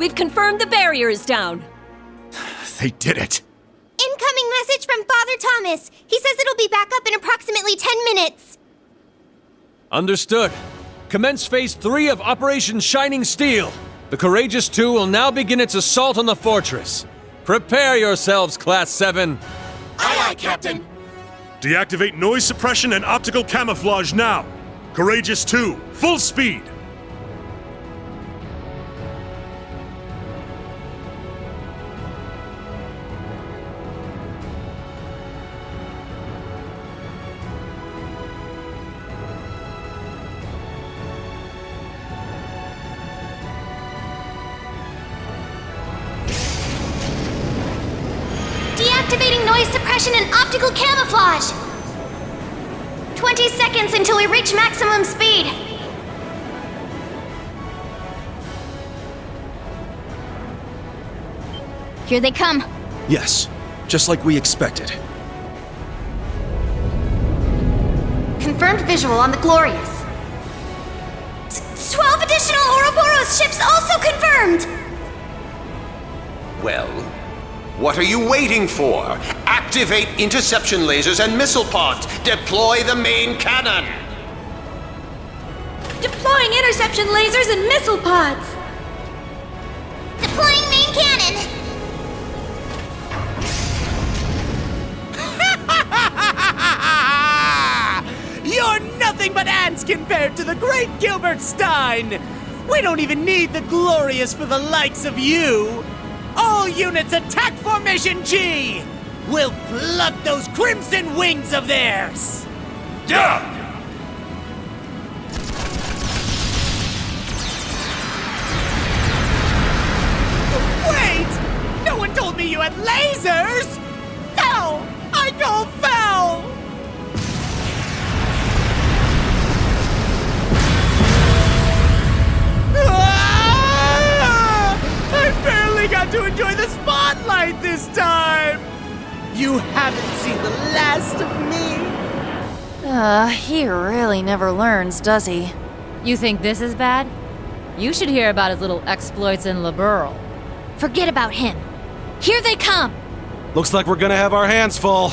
We've confirmed the barrier is down. They did it. Incoming message from Father Thomas. He says it'll be back up in approximately 10 minutes. Understood. Commence Phase 3 of Operation Shining Steel. The Courageous 2 will now begin its assault on the fortress. Prepare yourselves, Class 7. Aye, aye, Captain. Deactivate noise suppression and optical camouflage now. Courageous 2, full speed. Deactivating noise suppression and optical camouflage. 20 seconds until we reach maximum speed. Here they come. Yes, just like we expected. Confirmed visual on the Glorious. 12 additional Ouroboros ships also confirmed! Well, what are you waiting for? Activate interception lasers and missile pods. Deploy the main cannon. Deploying interception lasers and missile pods! Deploying main cannon! You're nothing but ants compared to the great Gilbert Stein! We don't even need the Glorious for the likes of you! All units attack Formation G! We'll pluck those crimson wings of theirs! Yeah! Wait! No one told me you had lasers! Foul! I call foul! I barely got to enjoy the spotlight this time! You haven't seen the last of me! He really never learns, does he? You think this is bad? You should hear about his little exploits in Liberl. Forget about him. Here they come! Looks like we're gonna have our hands full.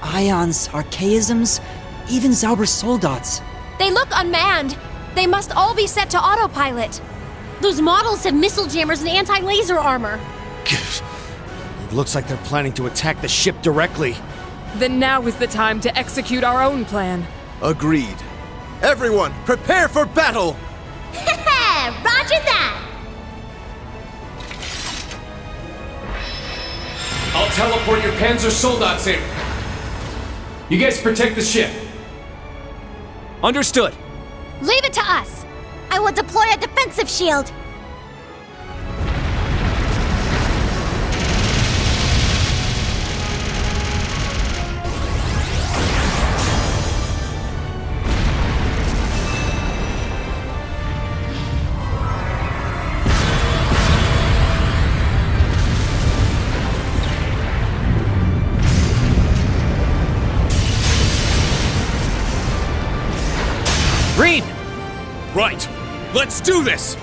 Ions, archaisms, even Zauber's soldats. They look unmanned. They must all be set to autopilot. Those models have missile jammers and anti-laser armor. It looks like they're planning to attack the ship directly. Then now is the time to execute our own plan. Agreed. Everyone, prepare for battle! Roger that! I'll teleport your Panzer Soldats in. You guys protect the ship. Understood. Leave it to us. I will deploy a defensive shield. Green! Right. Let's do this!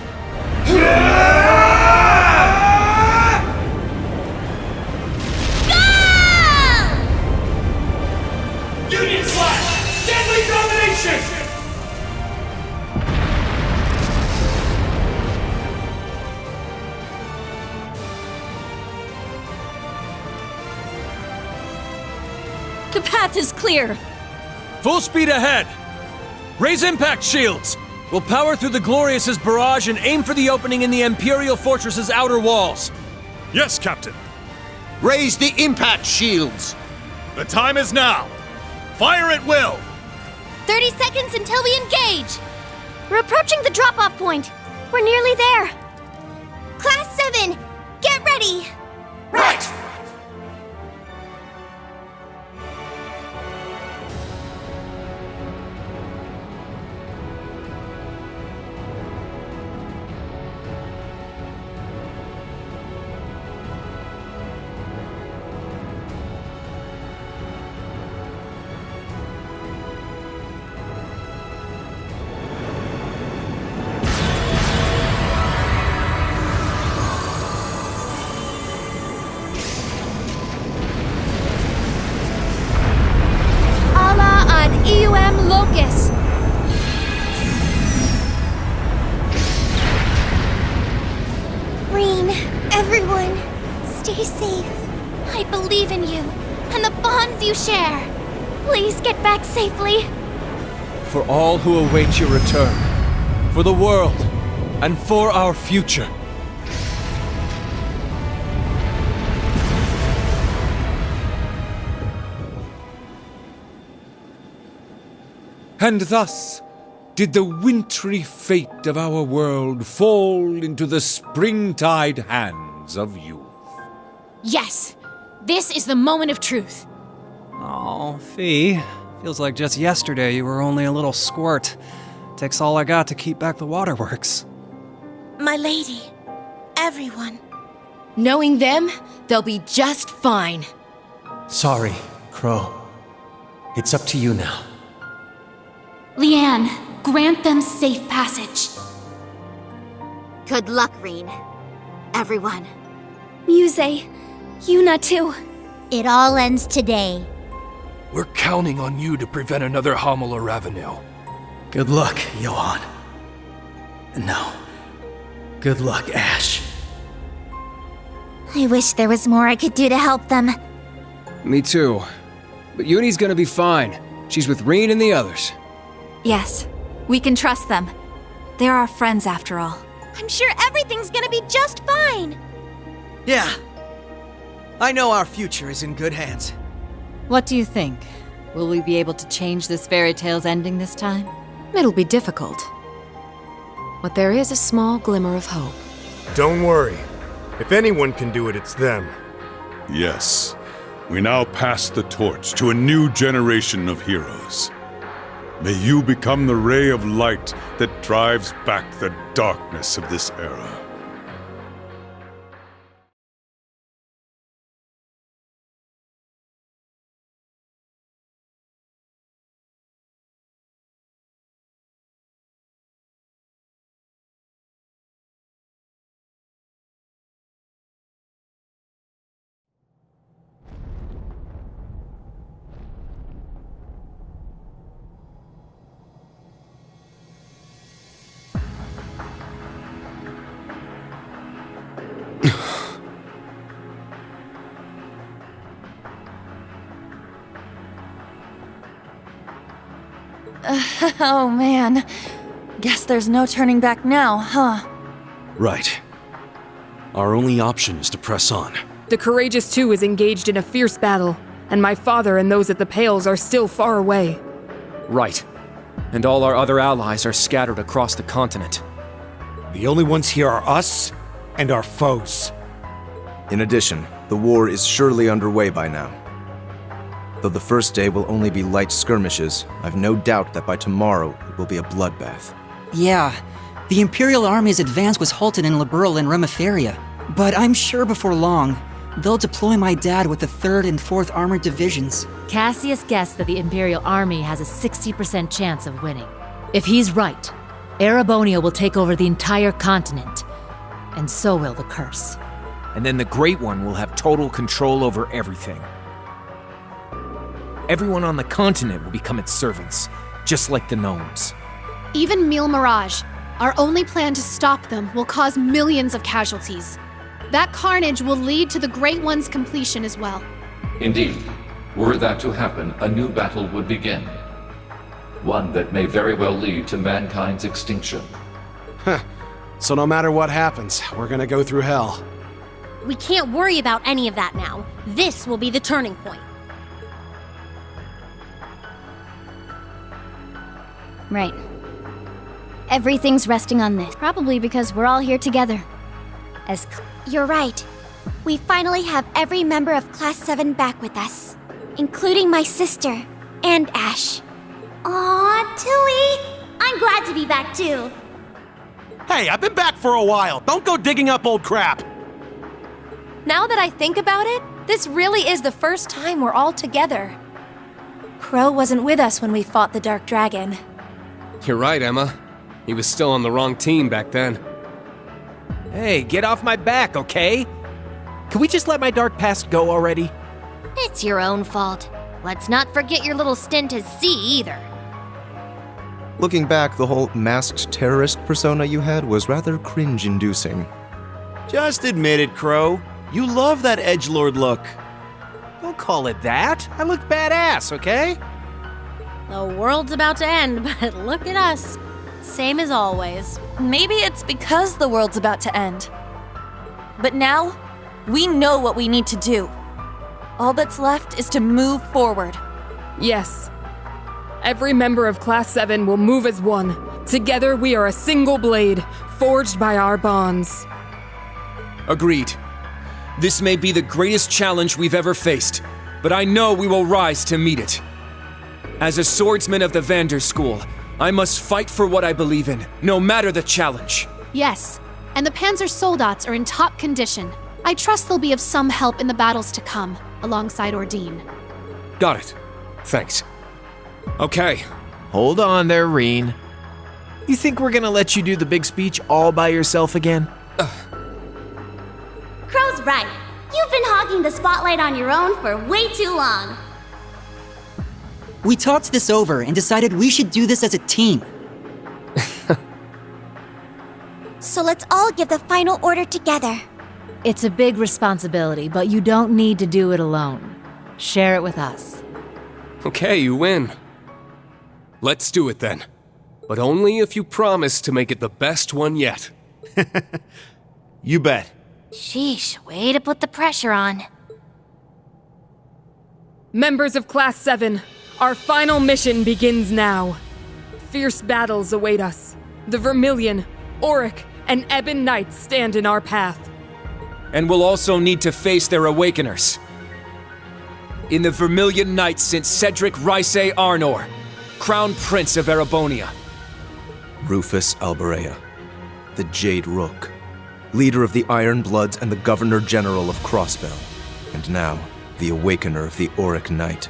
Union slash! Deadly domination! The path is clear. Full speed ahead! Raise impact shields! We'll power through the Glorious's barrage and aim for the opening in the Imperial Fortress's outer walls. Yes, Captain. Raise the impact shields. The time is now. Fire at will. 30 seconds until we engage. We're approaching the drop-off point. We're nearly there. Class 7, get ready. Right! I believe in you and the bonds you share. Please get back safely. For all who await your return, for the world, and for our future. And thus did the wintry fate of our world fall into the springtide hands of youth. Yes, this is the moment of truth. Oh, Fee. Feels like just yesterday you were only a little squirt. Takes all I got to keep back the waterworks. My lady, everyone. Knowing them, they'll be just fine. Sorry, Crow. It's up to you now. Leanne, grant them safe passage. Good luck, Reen. Everyone. Muse, Yuna too. It all ends today. We're counting on you to prevent another Homila Ravenel. Good luck, Johan. No. Good luck, Ash. I wish there was more I could do to help them. Me too. But Uni's gonna be fine. She's with Reen and the others. Yes, we can trust them. They're our friends after all. I'm sure everything's gonna be just fine. Yeah. I know our future is in good hands. What do you think? Will we be able to change this fairy tale's ending this time? It'll be difficult. But there is a small glimmer of hope. Don't worry. If anyone can do it, it's them. Yes. We now pass the torch to a new generation of heroes. May you become the ray of light that drives back the darkness of this era. Oh man. Guess there's no turning back now, huh? Right. Our only option is to press on. The Courageous Two is engaged in a fierce battle, and my father and those at the Pales are still far away. Right. And all our other allies are scattered across the continent. The only ones here are us and our foes. In addition, the war is surely underway by now. Though the first day will only be light skirmishes, I've no doubt that by tomorrow it will be a bloodbath. Yeah, the Imperial Army's advance was halted in Liberl and Remiferia. But I'm sure before long, they'll deploy my dad with the 3rd and 4th Armored Divisions. Cassius guessed that the Imperial Army has a 60% chance of winning. If he's right, Erebonia will take over the entire continent. And so will the Curse. And then the Great One will have total control over everything. Everyone on the continent will become its servants, just like the gnomes. Even Mille Mirage, our only plan to stop them, will cause millions of casualties. That carnage will lead to the Great One's completion as well. Indeed. Were that to happen, a new battle would begin. One that may very well lead to mankind's extinction. Huh. So no matter what happens, we're gonna go through hell. We can't worry about any of that now. This will be the turning point. Right. Everything's resting on this. Probably because we're all here together. You're right. We finally have every member of Class 7 back with us. Including my sister and Ash. Aw, Tilly! I'm glad to be back too. Hey, I've been back for a while. Don't go digging up old crap. Now that I think about it, this really is the first time we're all together. Crow wasn't with us when we fought the Dark Dragon. You're right, Emma. He was still on the wrong team back then. Hey, get off my back, okay? Can we just let my dark past go already? It's your own fault. Let's not forget your little stint as C either. Looking back, the whole masked terrorist persona you had was rather cringe-inducing. Just admit it, Crow. You love that edgelord look. Don't call it that. I look badass, okay? The world's about to end, but look at us. Same as always. Maybe it's because the world's about to end. But now, we know what we need to do. All that's left is to move forward. Yes. Every member of Class 7 will move as one. Together we are a single blade, forged by our bonds. Agreed. This may be the greatest challenge we've ever faced, but I know we will rise to meet it. As a swordsman of the Vander School, I must fight for what I believe in, no matter the challenge. Yes, and the Panzer Soldats are in top condition. I trust they'll be of some help in the battles to come, alongside Ordine. Got it. Thanks. Okay. Hold on there, Reen. You think we're gonna let you do the big speech all by yourself again? Crow's right. You've been hogging the spotlight on your own for way too long. We talked this over and decided we should do this as a team. So let's all give the final order together. It's a big responsibility, but you don't need to do it alone. Share it with us. Okay, you win. Let's do it then. But only if you promise to make it the best one yet. You bet. Sheesh, way to put the pressure on. Members of Class 7, our final mission begins now. Fierce battles await us. The Vermilion, Auric, and Ebon Knights stand in our path. And we'll also need to face their Awakeners. In the Vermilion Knights sent Cedric Rysay Arnor, Crown Prince of Erebonia. Rufus Alberea, the Jade Rook, leader of the Iron Bloods and the Governor General of Crossbell, and now the Awakener of the Auric Knight.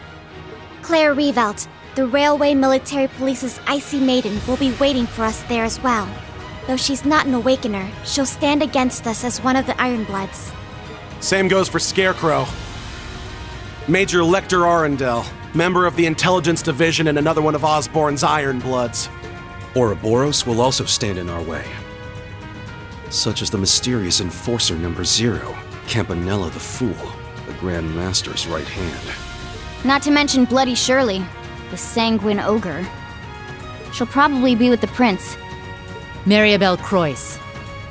Claire Revelt, the Railway Military Police's Icy Maiden, will be waiting for us there as well. Though she's not an Awakener, she'll stand against us as one of the Ironbloods. Same goes for Scarecrow. Major Lecter Arundel, member of the Intelligence Division and another one of Osborn's Ironbloods. Ouroboros will also stand in our way. Such as the mysterious Enforcer Number 0, Campanella the Fool, the Grand Master's right hand. Not to mention Bloody Shirley, the Sanguine Ogre. She'll probably be with the Prince. Mariabelle Croyce,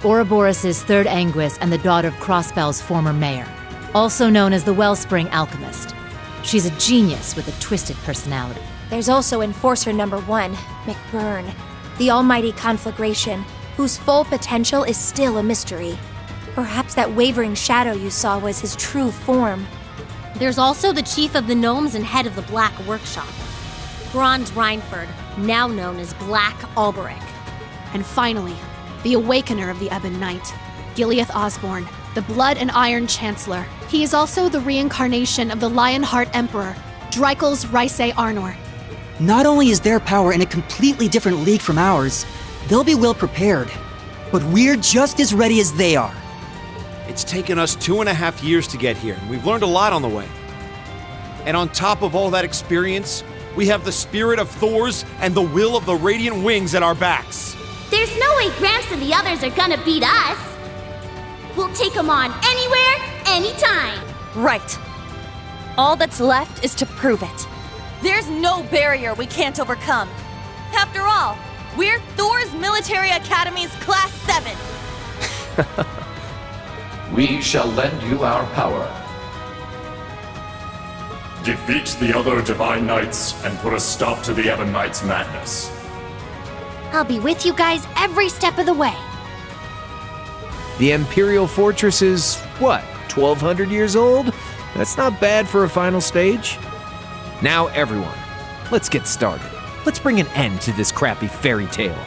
Ouroboros' third Anguis and the daughter of Crossbell's former mayor, also known as the Wellspring Alchemist. She's a genius with a twisted personality. There's also Enforcer Number 1, McBurn, the almighty conflagration, whose full potential is still a mystery. Perhaps that wavering shadow you saw was his true form. There's also the chief of the gnomes and head of the Black Workshop, Franz Reinford, now known as Black Alberic. And finally, the Awakener of the Ebon Knight, Gileath Osborn, the Blood and Iron Chancellor. He is also the reincarnation of the Lionheart Emperor, Dreikel's Rysay Arnor. Not only is their power in a completely different league from ours, they'll be well prepared. But we're just as ready as they are. It's taken us 2.5 years to get here, and we've learned a lot on the way. And on top of all that experience, we have the spirit of Thor's and the will of the Radiant Wings at our backs. There's no way Gramps and the others are gonna beat us. We'll take them on anywhere, anytime. Right. All that's left is to prove it. There's no barrier we can't overcome. After all, we're Thor's Military Academy's Class 7. We shall lend you our power. Defeat the other Divine Knights and put a stop to the Ebon Knights' madness. I'll be with you guys every step of the way. The Imperial Fortress is, what, 1,200 years old? That's not bad for a final stage. Now everyone, let's get started. Let's bring an end to this crappy fairy tale.